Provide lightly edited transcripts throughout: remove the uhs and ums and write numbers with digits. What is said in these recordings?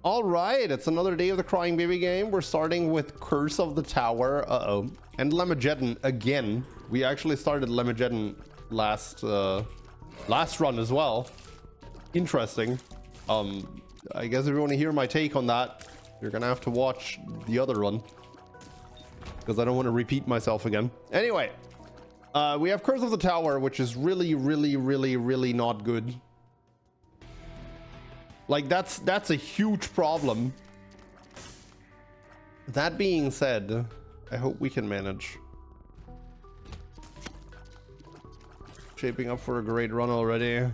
All right, it's another day of the Crying Baby game. We're starting with Curse of the Tower. Uh-oh. And Lemageddon again. We actually started Lemageddon last run as well. Interesting. I guess if you want to hear my take on that, you're gonna have to watch the other run, because I don't want to repeat myself again. Anyway, we have Curse of the Tower, which is really not good. Like, that's a huge problem. That being said, I hope we can manage. Shaping up for a great run already.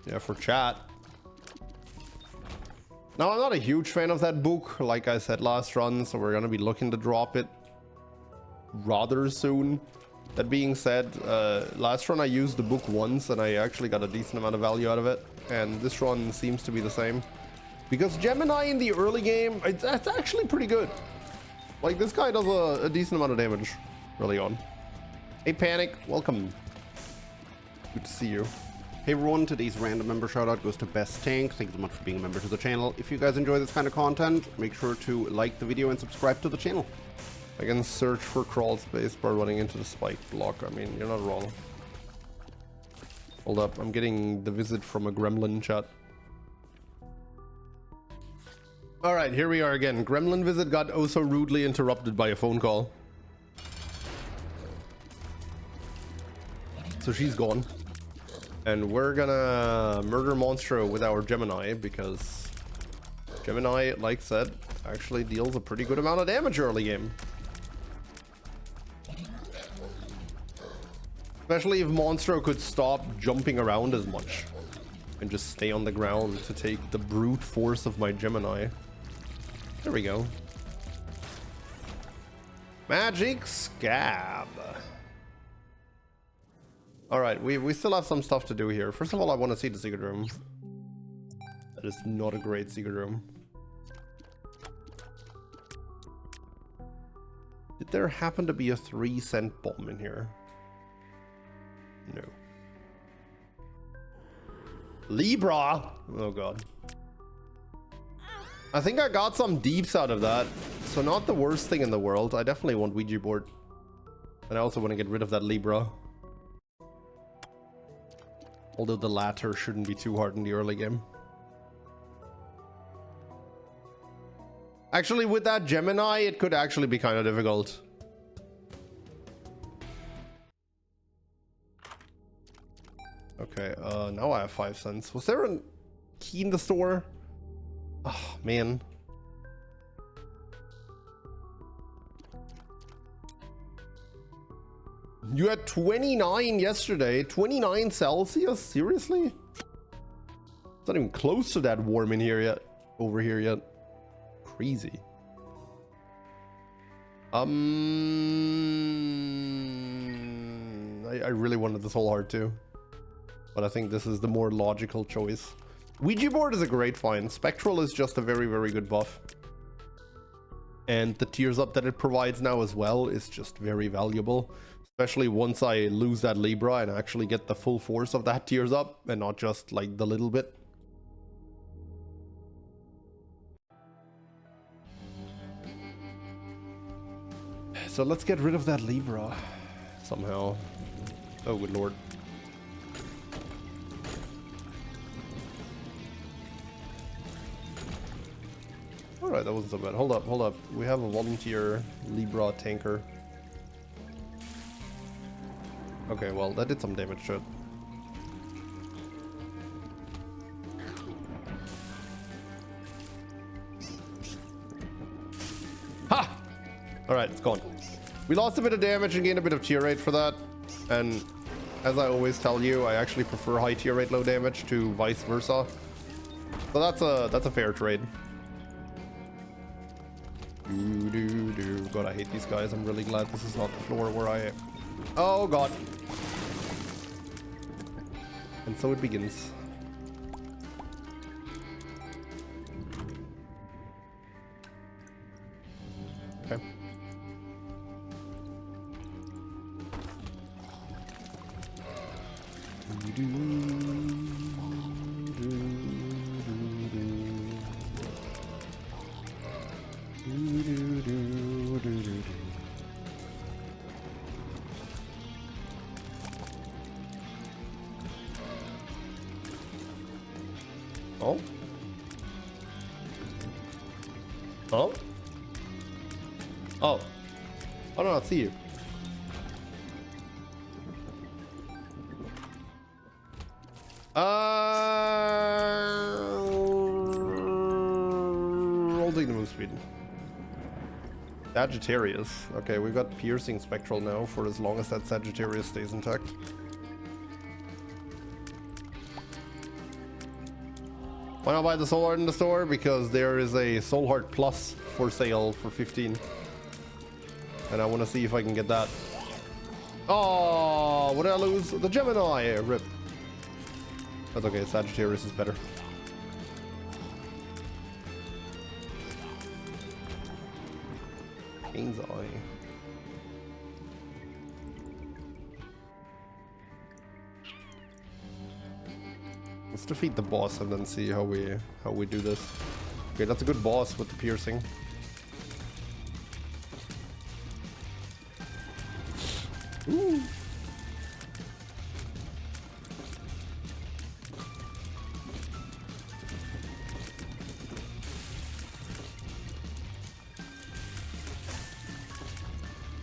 Yeah, for chat. Now, I'm not a huge fan of that book, like I said last run, so we're gonna be looking to drop it rather soon. That being said, last run I used the book once and I actually got a decent amount of value out of it, and this run seems to be the same. Because Gemini in the early game, that's actually pretty good. Like, this guy does a decent amount of damage early on. Hey Panic, welcome. Good to see you. Hey everyone, today's random member shoutout goes to Best Tank. Thank you so much for being a member to the channel. If you guys enjoy this kind of content, make sure to like the video and subscribe to the channel. I can search for crawl space by running into the spike block. I mean, you're not wrong. Hold up, I'm getting the visit from a gremlin chat. Alright, here we are again. Gremlin visit got oh so rudely interrupted by a phone call. So she's gone. And we're gonna murder Monstro with our Gemini, because Gemini, like said, actually deals a pretty good amount of damage early game. Especially if Monstro could stop jumping around as much and just stay on the ground to take the brute force of my Gemini. There we go. Magic Scab. Alright, we still have some stuff to do here. First of all, I want to see the secret room. That is not a great secret room. Did there happen to be a 3-cent bomb in here? No. Libra! Oh god. I think I got some deeps out of that. So not the worst thing in the world. I definitely want Ouija board. And I also want to get rid of that Libra. Although the latter shouldn't be too hard in the early game. Actually, with that Gemini, it could actually be kind of difficult. Okay, now I have 5 cents. Was there a key in the store? Oh, man. You had 29 yesterday. 29 Celsius? Seriously? It's not even close to that warm in here yet. Over here yet. Crazy. I really wanted this whole heart too. But I think this is the more logical choice. Ouija board is a great find. Spectral is just a very good buff. And the tears up that it provides now as well is just very valuable. Especially once I lose that Libra and actually get the full force of that tears up and not just like the little bit. So let's get rid of that Libra somehow. Oh, good lord. Alright, that wasn't so bad. Hold up. We have a volunteer Libra tanker. Okay, well, that did some damage to it. Ha! Alright, it's gone. We lost a bit of damage and gained a bit of tier rate for that. And as I always tell you, I actually prefer high tier rate, low damage to vice versa. So that's a fair trade. God, I hate these guys. I'm really glad this is not the floor where I... Oh god. And so it begins. Okay. Oh. Oh. Oh. Oh no, I see you. I'll take the move speed. Sagittarius. Okay, we got piercing spectral now for as long as that Sagittarius stays intact. Why not buy the Soul Heart in the store? Because there is a Soul Heart Plus for sale for 15. And I want to see if I can get that. Oh, what did I lose? The Gemini! Rip. That's okay, Sagittarius is better. King's Eye. Let's defeat the boss and then see how we do this. Okay, that's a good boss with the piercing. Ooh.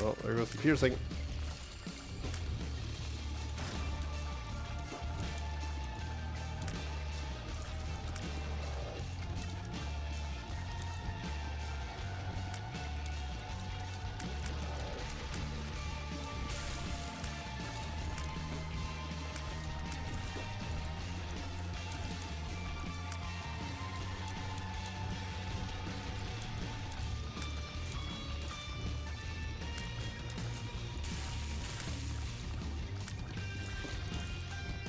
Oh, there goes the piercing.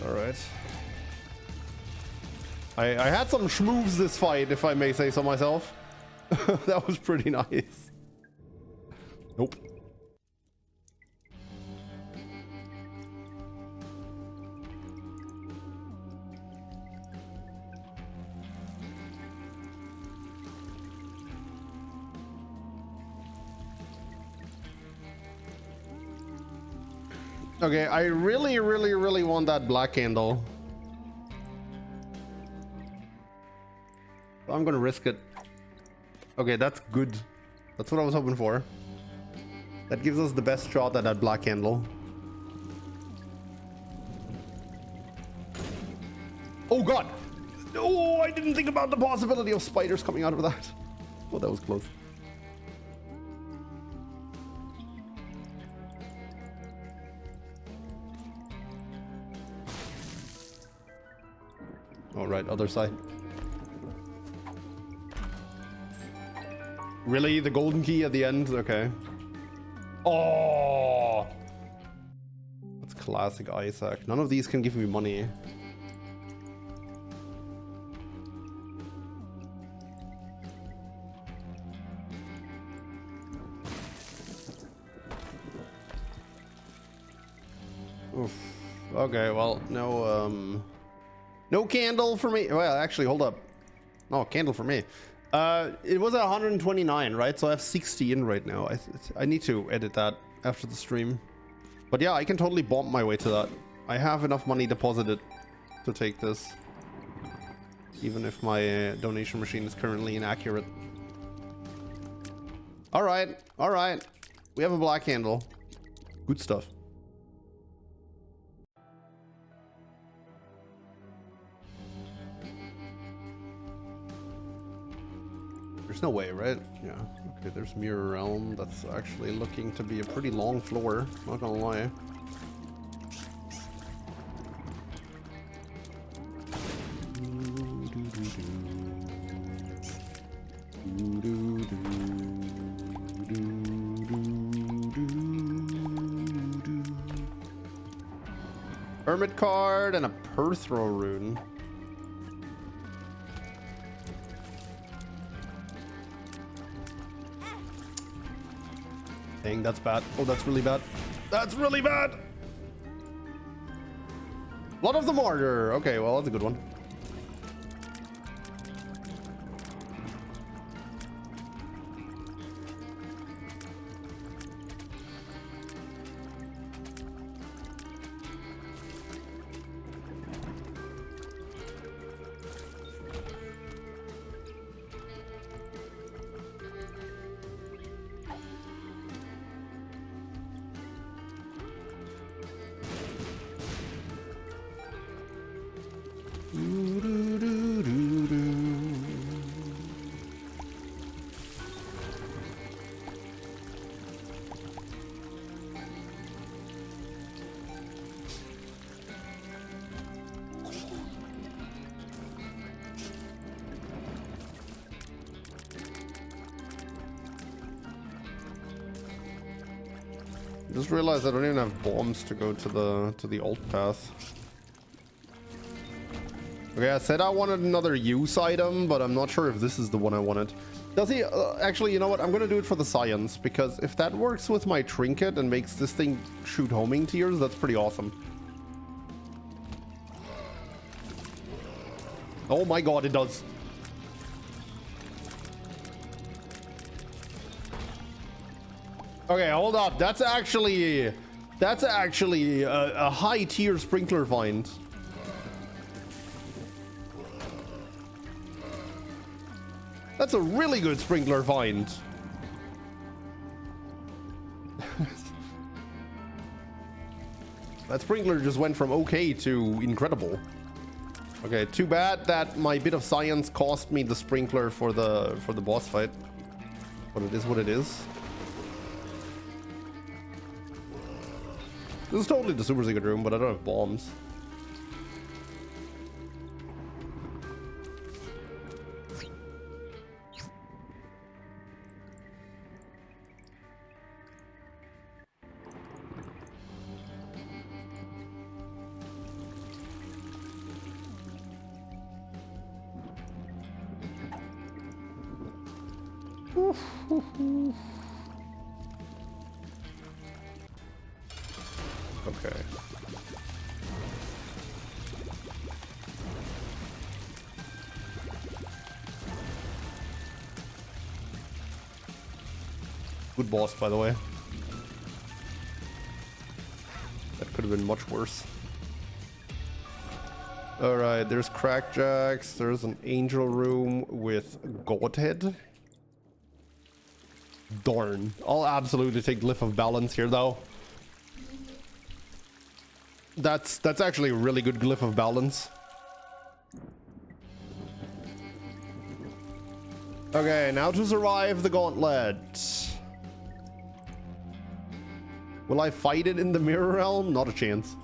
All right. I had some schmoves this fight, if I may say so myself. That was pretty nice. Nope. Okay, I really want that black candle. I'm gonna risk it. Okay, that's good. That's what I was hoping for. That gives us the best shot at that black candle. Oh god! Oh, I didn't think about the possibility of spiders coming out of that. Oh, that was close. All right, other side. Really? The golden key at the end? Okay. Oh! That's classic Isaac. None of these can give me money. Oof. Okay, well, no candle for me. Well, actually, hold up. No, candle for me. It was at 129, right? So I have 60 in right now. I need to edit that after the stream. But yeah, I can totally bomb my way to that. I have enough money deposited to take this. Even if my donation machine is currently inaccurate. Alright, alright. We have a black candle. Good stuff. There's no way, right? Yeah. Okay, there's Mirror Realm. That's actually looking to be a pretty long floor. Not gonna lie. Hermit card and a Perthro rune. Dang, that's bad. Oh, that's really bad. That's really bad! Blood of the Martyr. Okay, well, that's a good one. Just realized I don't even have bombs to go to the alt path. Okay, I said I wanted another use item, but I'm not sure if this is the one I wanted. Does he? Actually, you know what? I'm gonna do it for the science, because if that works with my trinket and makes this thing shoot homing tears, that's pretty awesome. Oh my god, it does. Okay, hold up. That's actually a high tier sprinkler find. That's a really good sprinkler find. That sprinkler just went from okay to incredible. Okay, too bad that my bit of science cost me the sprinkler for the boss fight. But it is what it is. This is totally the super secret room, but I don't have bombs. Okay. Good boss, by the way. That could have been much worse. Alright, there's crackjacks. There's an angel room with Godhead. Darn. I'll absolutely take Glyph of Balance here, though. That's actually a really good Glyph of Balance. Okay, now to survive the gauntlet. Will I fight it in the Mirror Realm? Not a chance.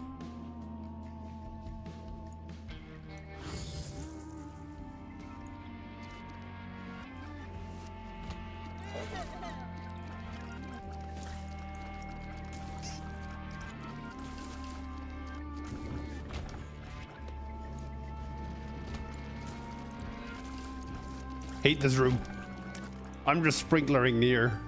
Hate this room. I'm just sprinklering near.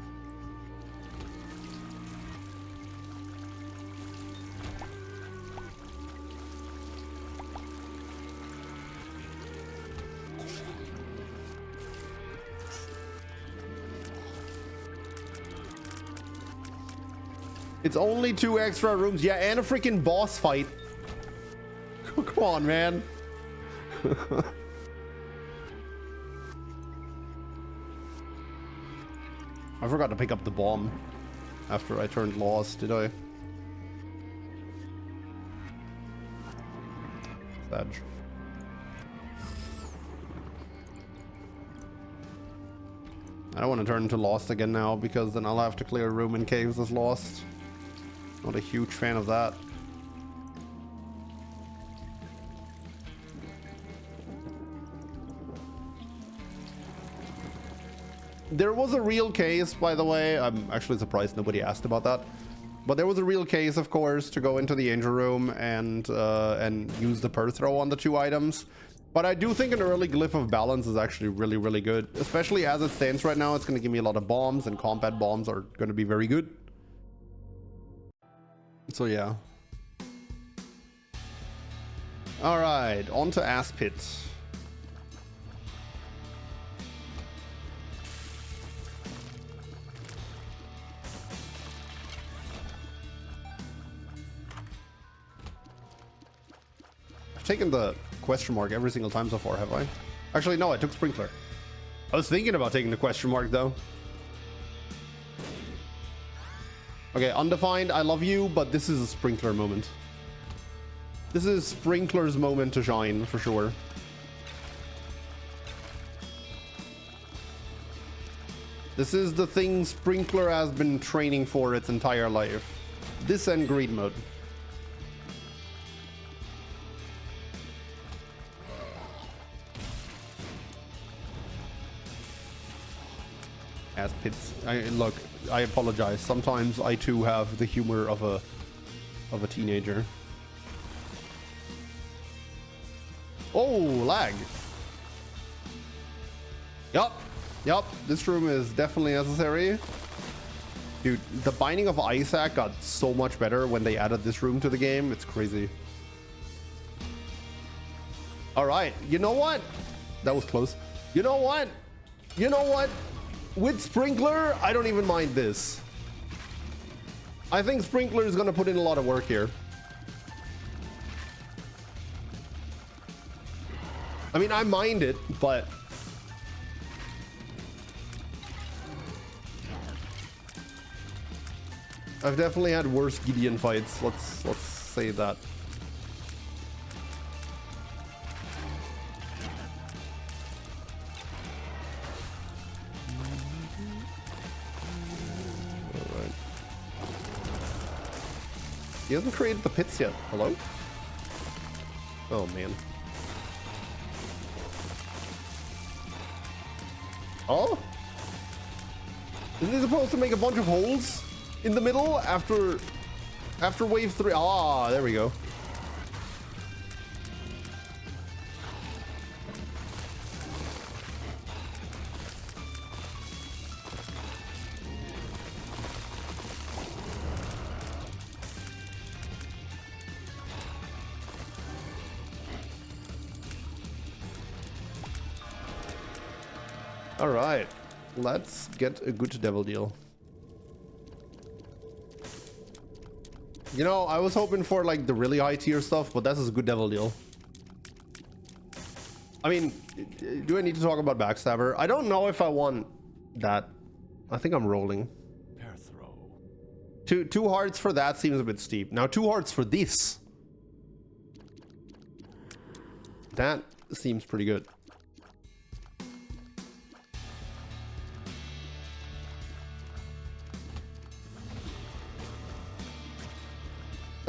It's only 2 extra rooms. Yeah, and a freaking boss fight. Come on, man. I forgot to pick up the bomb after I turned lost, did I? Sadge. I don't want to turn into lost again now, because then I'll have to clear a room in caves as lost. Not a huge fan of that. There was a real case, by the way. I'm actually surprised nobody asked about that. But there was a real case, of course, to go into the angel room and use the per throw on the 2 items. But I do think an early Glyph of Balance is actually really, really good. Especially as it stands right now, it's going to give me a lot of bombs, and combat bombs are going to be very good. So yeah. Alright, on to Ass Pit. Taken the question mark every single time so far, have I? Actually, no, I took Sprinkler. I was thinking about taking the question mark, though. Okay, Undefined, I love you, but this is a Sprinkler moment. This is Sprinkler's moment to shine, for sure. This is the thing Sprinkler has been training for its entire life. This and Greed Mode. as pits. Look, I apologize. Sometimes I too have the humor of a teenager. Oh, lag. Yup. This room is definitely necessary. Dude, the Binding of Isaac got so much better when they added this room to the game. It's crazy. All right, you know what? That was close. You know what? With Sprinkler, I don't even mind this. I think Sprinkler is gonna put in a lot of work here. I mean, I mind it, but I've definitely had worse Gideon fights. Let's say that. All right. He hasn't created the pits yet. Hello? Oh man. Oh? Isn't he supposed to make a bunch of holes in the middle after wave 3? Ah, there we go. All right, let's get a good devil deal. You know, I was hoping for like the really high tier stuff, but that's a good devil deal. I mean, do I need to talk about Backstabber? I don't know if I want that. I think I'm rolling. Pair throw. Two hearts for that seems a bit steep. Now 2 hearts for this. That seems pretty good.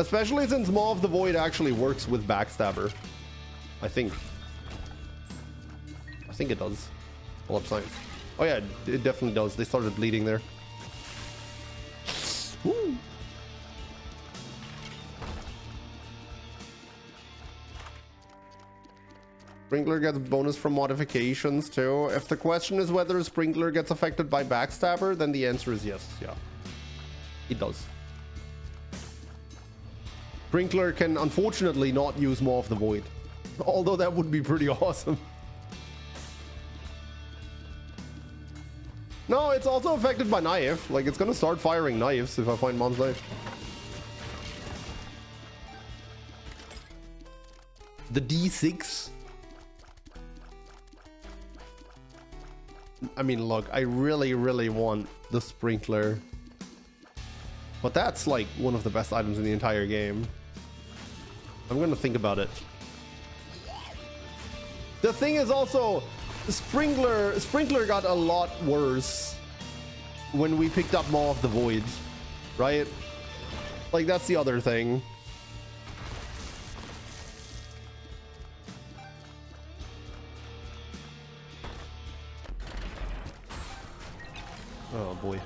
Especially since Maw of the Void actually works with Backstabber. I think it does. Pull up science. Oh yeah, it definitely does. They started bleeding there. Woo. Sprinkler gets bonus from modifications too. If the question is whether Sprinkler gets affected by Backstabber, then the answer is yes. Yeah, it does. Sprinkler can unfortunately not use Maw of the Void, although that would be pretty awesome. No, it's also affected by Knife. Like, it's gonna start firing knives if I find Mom's Knife. The D6. I mean, look, I really want the Sprinkler. But that's like one of the best items in the entire game. I'm gonna think about it. The thing is also, Sprinkler got a lot worse when we picked up Maw of the Void, right? Like, that's the other thing. Oh boy.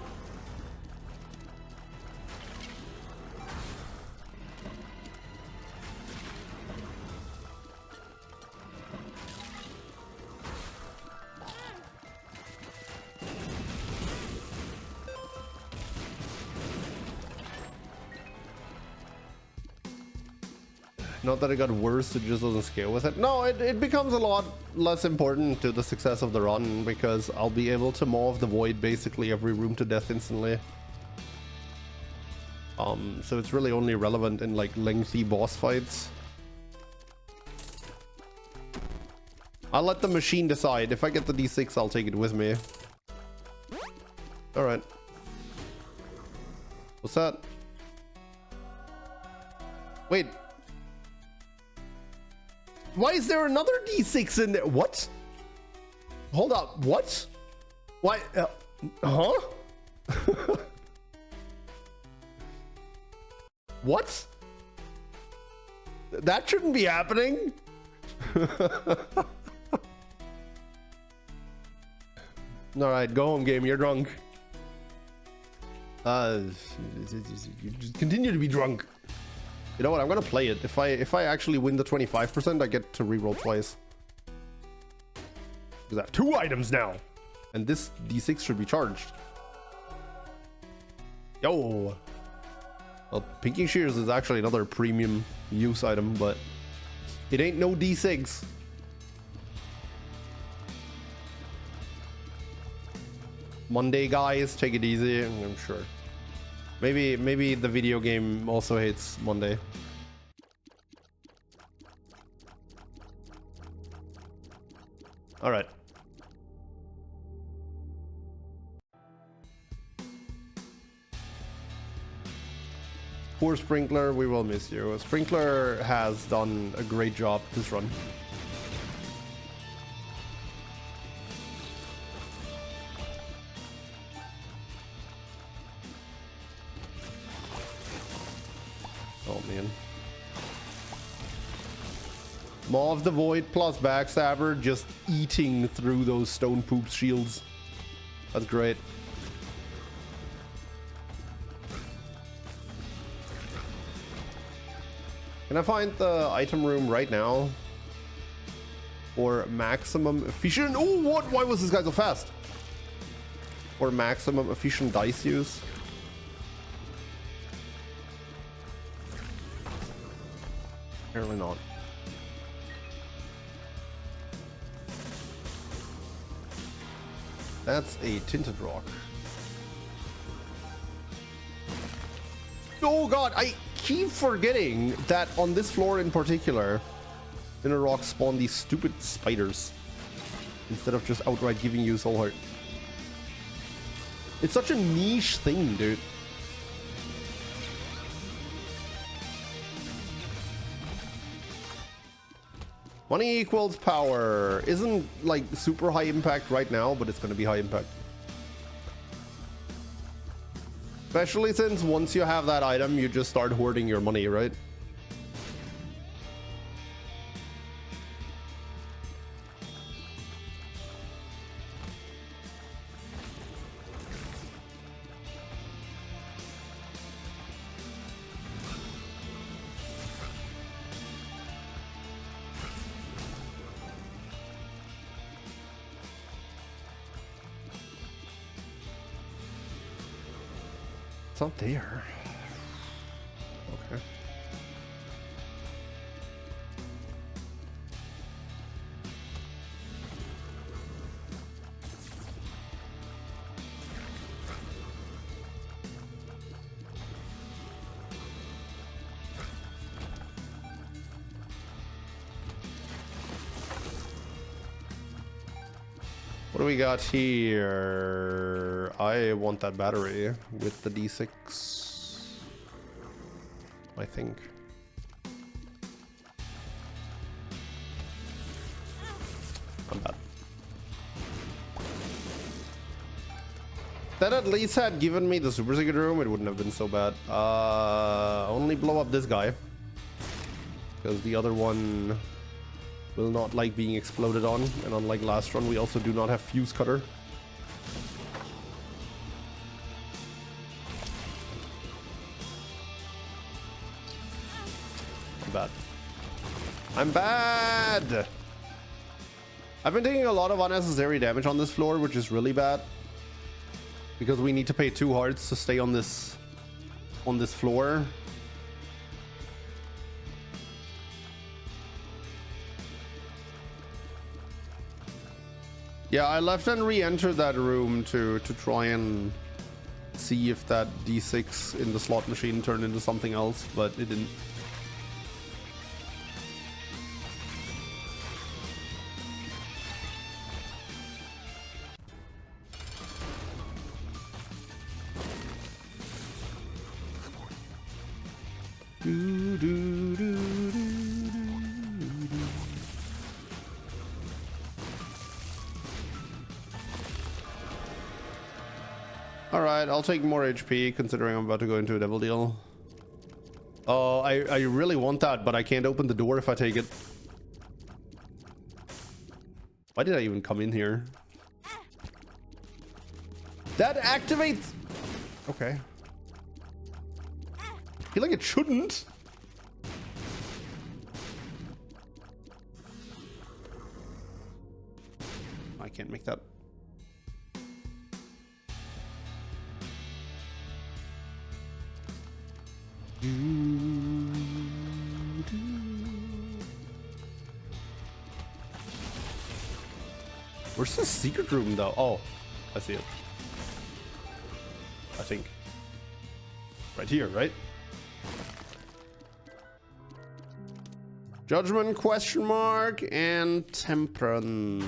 Not that it got worse, it just doesn't scale with it. No, it becomes a lot less important to the success of the run because I'll be able to Maw of the Void basically every room to death instantly. So it's really only relevant in like lengthy boss fights. I'll let the machine decide. If I get the D6, I'll take it with me. All right. What's that? Wait. Why is there another D6 in there? What? Hold up. What? Why? Huh? What? That shouldn't be happening. All right, go home, game. You're drunk. You just continue to be drunk. You know what? I'm gonna play it. If I actually win the 25%, I get to reroll twice. Because I have 2 items now, and this D6 should be charged. Yo. Well, Pinking Shears is actually another premium use item, but it ain't no D6. Monday, guys, take it easy. I'm sure. Maybe the video game also hates Monday. All right. Poor Sprinkler, we will miss you. Sprinkler has done a great job this run. Oh man. Maw of the Void plus Backstabber just eating through those stone poop shields. That's great. Can I find the item room right now? Or maximum efficient? Oh, what? Why was this guy so fast? Or maximum efficient dice use? Apparently not. That's a tinted rock. Oh god, I keep forgetting that on this floor in particular, tinted rocks spawn these stupid spiders instead of just outright giving you soul heart. It's such a niche thing, dude. Money equals power. Isn't like super high impact right now, but it's going to be high impact. Especially since once you have that item, you just start hoarding your money, right? It's not there. Okay. What do we got here? I want that battery with the D6, I think. I'm bad. That at least had given me the super secret room, it wouldn't have been so bad. Only blow up this guy, because the other one will not like being exploded on, and unlike last run, we also do not have fuse cutter. I'm bad. I'm bad! I've been taking a lot of unnecessary damage on this floor, which is really bad, because we need to pay 2 hearts to stay on this floor. Yeah, I left and re-entered that room to try and see if that D6 in the slot machine turned into something else, but it didn't. Do, do, do, do, do. Alright, I'll take more HP considering I'm about to go into a devil deal. Oh, I really want that, but I can't open the door if I take it. Why did I even come in here? That activates. Okay. I feel like it shouldn't. I can't make that. Where's the secret room though? Oh, I see it. I think. Right here, right? Judgment question mark and temperance.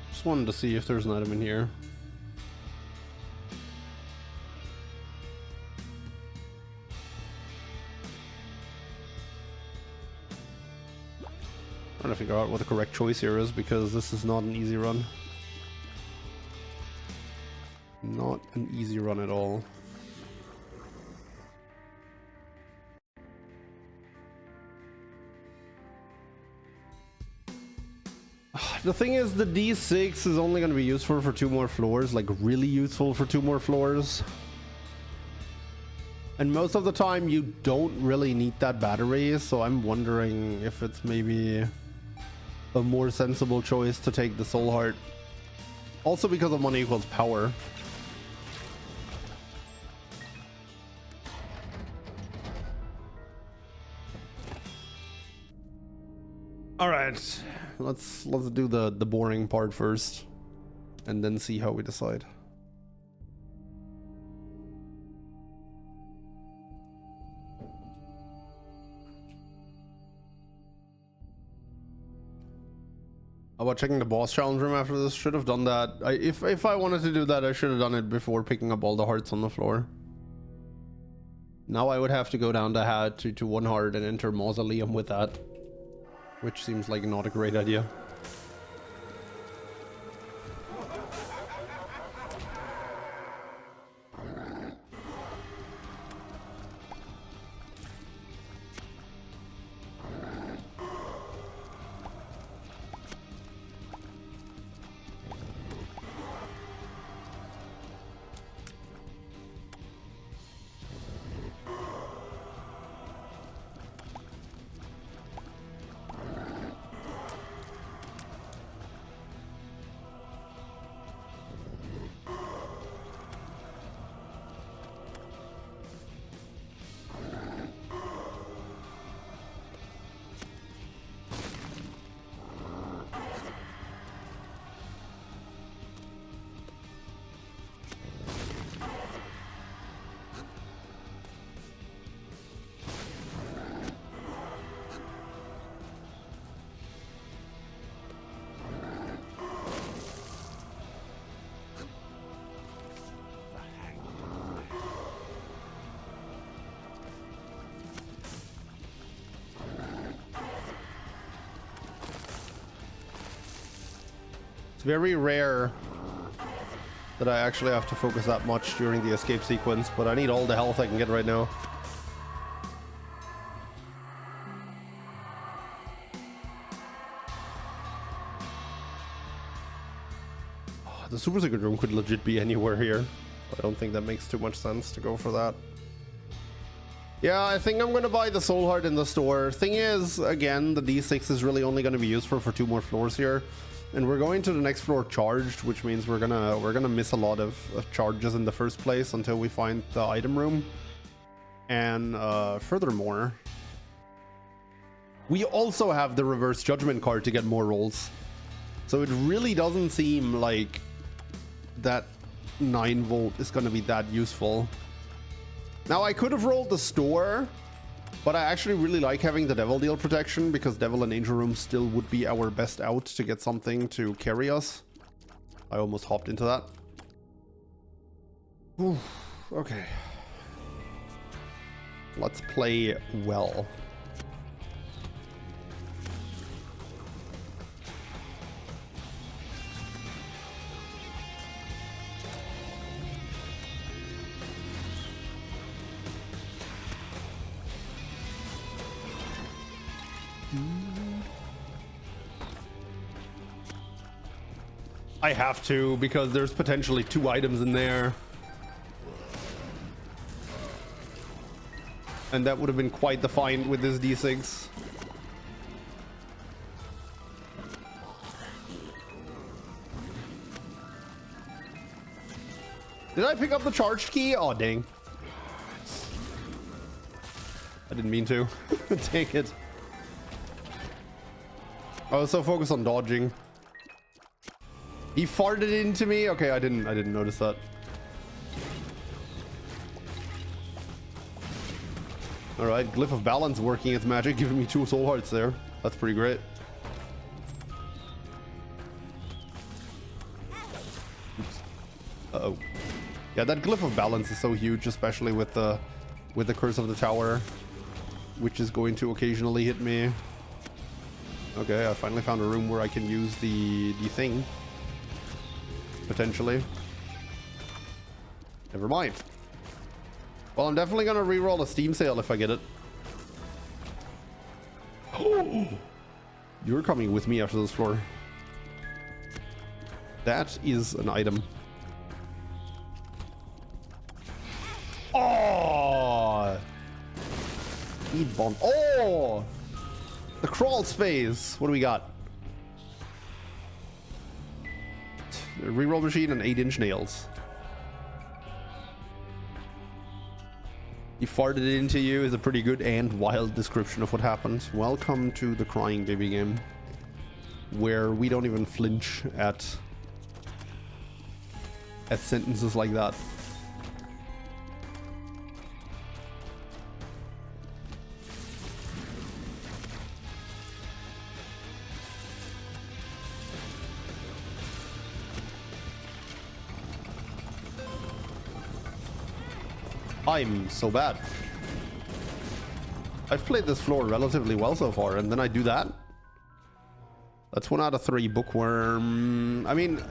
Just wanted to see if there's an item in here. Trying to figure out what the correct choice here is because this is not an easy run. Not an easy run at all. The thing is, the D6 is only going to be useful for 2 more floors, like really useful for 2 more floors. And most of the time you don't really need that battery, so I'm wondering if it's maybe a more sensible choice to take the Soul Heart. Also because of money equals power. All right, let's do the boring part first, and then see how we decide. How about checking the boss challenge room after this? Should have done that. If I wanted to do that, I should have done it before picking up all the hearts on the floor. Now I would have to go down to 1 heart and enter Mausoleum with that. Which seems like not a great idea. It's very rare that I actually have to focus that much during the escape sequence, but I need all the health I can get right now. The super secret room could legit be anywhere here. I don't think that makes too much sense to go for that. Yeah, I think I'm gonna buy the Soul Heart in the store. Thing is, again, the D6 is really only gonna be useful for 2 more floors here. And we're going to the next floor charged, which means we're gonna miss a lot of charges in the first place until we find the item room. And furthermore, we also have the reverse judgment card to get more rolls. So it really doesn't seem like that 9 volt is gonna be that useful. Now, I could have rolled the store, but I actually really like having the Devil Deal protection because Devil and Angel Room still would be our best out to get something to carry us. I almost hopped into that. Oof, okay. Let's play well. I have to because there's potentially 2 items in there. And that would have been quite the find with this D6. Did I pick up the charged key? Oh, dang. I didn't mean to. Take it. I was so focused on dodging. He farted into me? Okay, I didn't notice that. Alright, Glyph of Balance working its magic, giving me 2 soul hearts there. That's pretty great. Oops. Uh-oh. Yeah, that Glyph of Balance is so huge, especially with the Curse of the Tower, which is going to occasionally hit me. Okay, I finally found a room where I can use the thing. Potentially. Never mind. Well, I'm definitely gonna reroll a Steam sale if I get it. Oh, you're coming with me after this floor. That is an item. Oh, Speed bomb. Oh, the crawl space. What do we got? A reroll machine and 8-inch nails. He farted it into you is a pretty good and wild description of what happened. Welcome to the Crying Baby game, where we don't even flinch at sentences like that. I'm so bad. I've played this floor relatively well so far, and then I do that. That's 1 out of 3 bookworm. I mean,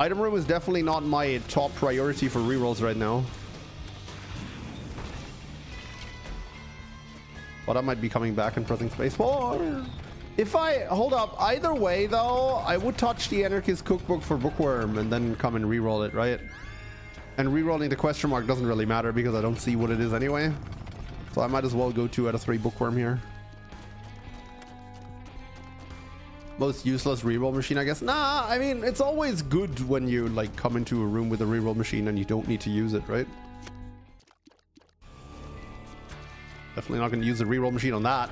item room is definitely not my top priority for rerolls right now. But I might be coming back and pressing space 4. If I hold up, either way though, I would touch the Anarchist Cookbook for bookworm and then come and reroll it, right? And rerolling the question mark doesn't really matter because I don't see what it is anyway. So I might as well go 2 out of 3 bookworm here. Most useless reroll machine, I guess. Nah, I mean, it's always good when you like come into a room with a reroll machine and you don't need to use it, right? Definitely not going to use the reroll machine on that.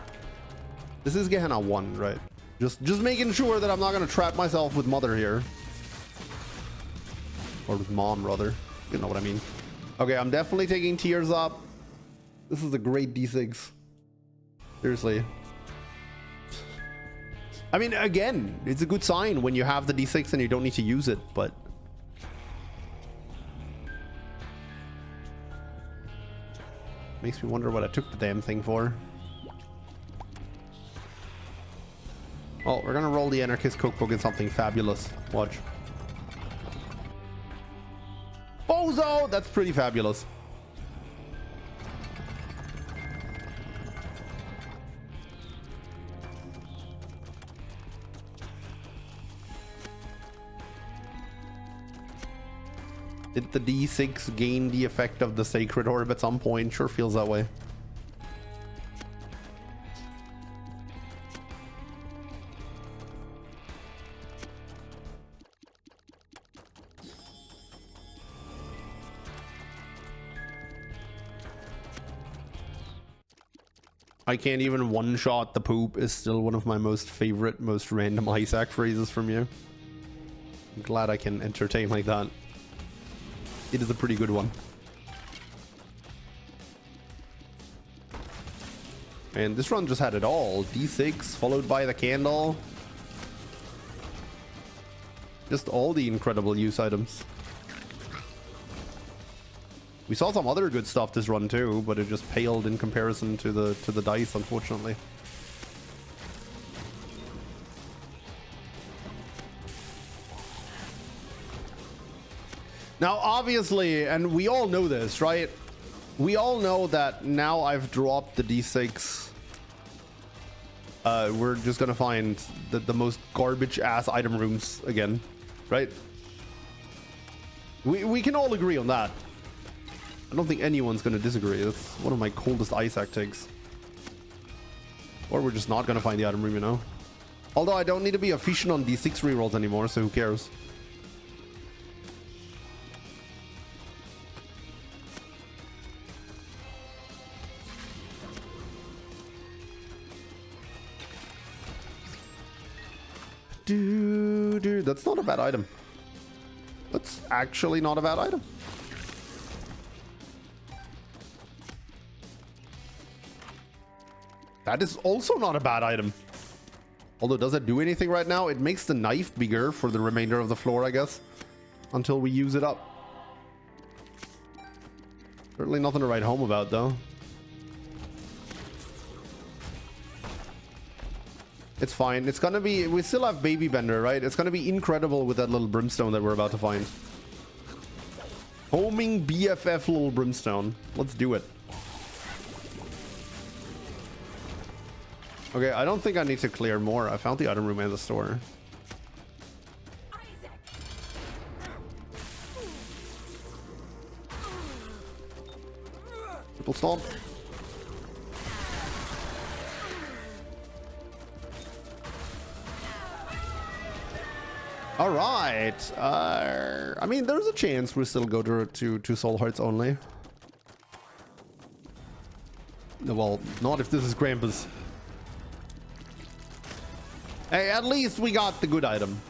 This is Gehenna 1, right? Just making sure that I'm not going to trap myself with Mother here. Or with Mom, rather. You know what I mean. Okay, I'm definitely taking Tears up. This is a great D6. Seriously. I mean, again, it's a good sign when you have the D6 and you don't need to use it, but... makes me wonder what I took the damn thing for. Well, we're gonna roll the Anarchist Cookbook in something fabulous. Watch. Bozo! That's pretty fabulous. Did the D6 gain the effect of the Sacred Orb at some point? Sure feels that way. I can't even one-shot the poop is still one of my most favorite, most random Isaac phrases from you. I'm glad I can entertain like that. It is a pretty good one. And this run just had it all. D6 followed by the candle. Just all the incredible use items. We saw some other good stuff this run too, but it just paled in comparison to the dice, unfortunately. Now, obviously, and we all know this, right? We all know that now I've dropped the D6. We're just gonna find the most garbage ass item rooms again, right? We can all agree on that. I don't think anyone's gonna disagree. That's one of my coldest Isaac takes. Or we're just not gonna find the item room, you know? Although I don't need to be efficient on D6 rerolls anymore, so who cares? Dude, that's not a bad item. That's actually not a bad item. That is also not a bad item. Although, does it do anything right now? It makes the knife bigger for the remainder of the floor, I guess. Until we use it up. Certainly nothing to write home about, though. It's fine. It's gonna be... We still have Baby Bender, right? It's gonna be incredible with that little brimstone that we're about to find. Homing BFF little brimstone. Let's do it. Okay, I don't think I need to clear more. I found the item room in the store. Triple stomp. All right. I mean, there's a chance we still go to Soul Hearts only. Well, not if this is Krampus. Hey, at least we got the good item.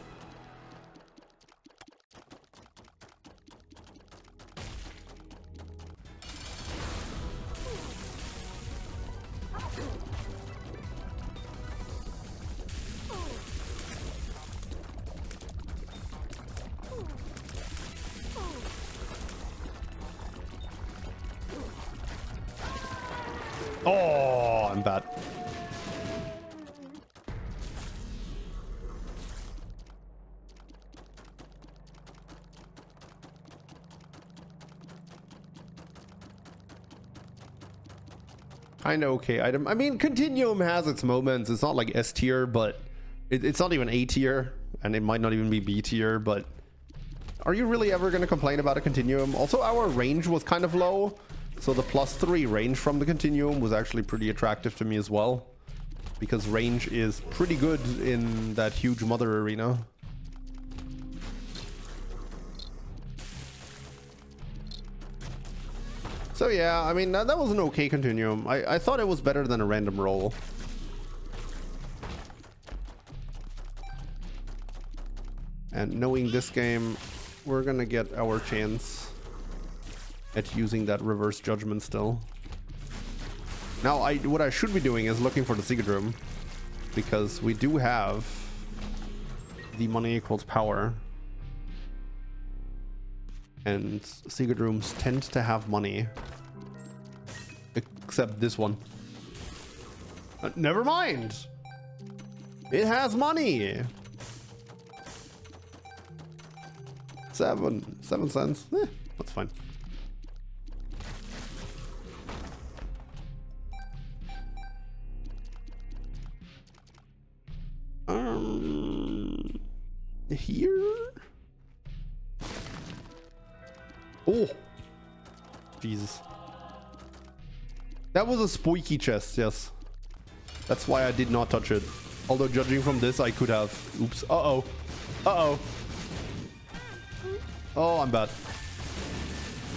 Oh, I'm bad. Kinda okay item. I mean, Continuum has its moments. It's not like S tier, but it's not even A tier, and it might not even be B tier, but are you really ever going to complain about a Continuum? Also, our range was kind of low, so the +3 range from the Continuum was actually pretty attractive to me as well, because range is pretty good in that huge mother arena. So yeah, I mean, that was an okay Continuum. I thought it was better than a random roll. And knowing this game, we're gonna get our chance at using that reverse judgment still. Now, what I should be doing is looking for the secret room, because we do have the money equals power. And secret rooms tend to have money. Except this one. Never mind! It has money! 7 cents. That's fine. Here? Oh, Jesus. That was a spiky chest, yes. That's why I did not touch it. Although judging from this, I could have. Oops. Uh-oh. Uh-oh. Oh, I'm bad.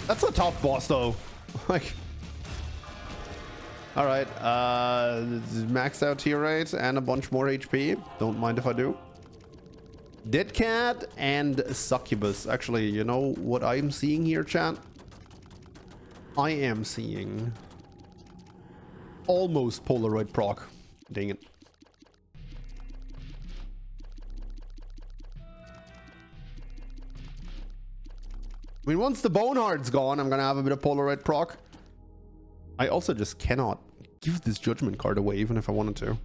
That's a tough boss, though. Like... Alright, maxed out tier rate and a bunch more HP. Don't mind if I do. Dead Cat and Succubus. Actually, you know what I'm seeing here, chat? I am seeing almost Polaroid proc. Dang it. I mean, once the Boneheart's gone, I'm gonna have a bit of Polaroid proc. I also just cannot give this Judgment card away, even if I wanted to.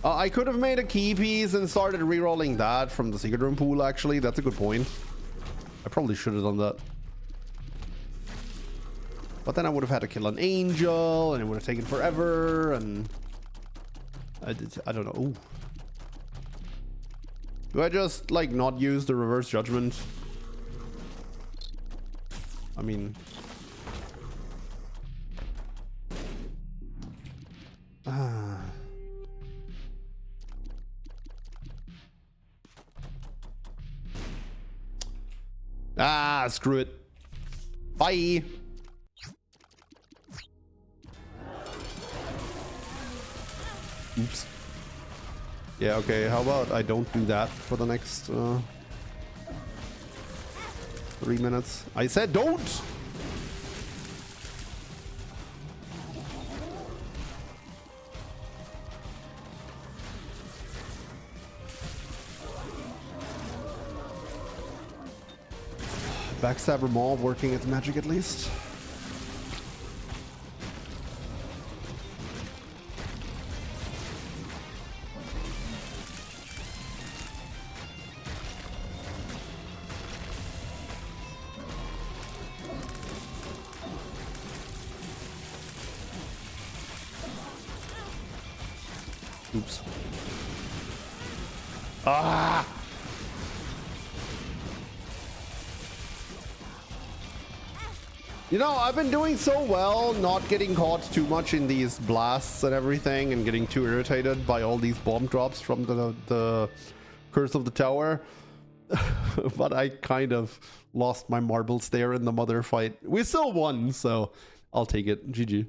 I could have made a key piece and started re-rolling that from the Secret Room pool, actually. That's a good point. I probably should have done that. But then I would have had to kill an angel, and it would have taken forever, and... I don't know. Ooh. Do I just, like, not use the reverse judgment? I mean... screw it. Bye! Oops. Yeah, okay, how about I don't do that for the next 3 minutes? I said don't! Backstabber Maw working its magic at least. Oops. Ah! You know, I've been doing so well not getting caught too much in these blasts and everything and getting too irritated by all these bomb drops from the Curse of the Tower. But I kind of lost my marbles there in the mother fight. We still won, so I'll take it. GG.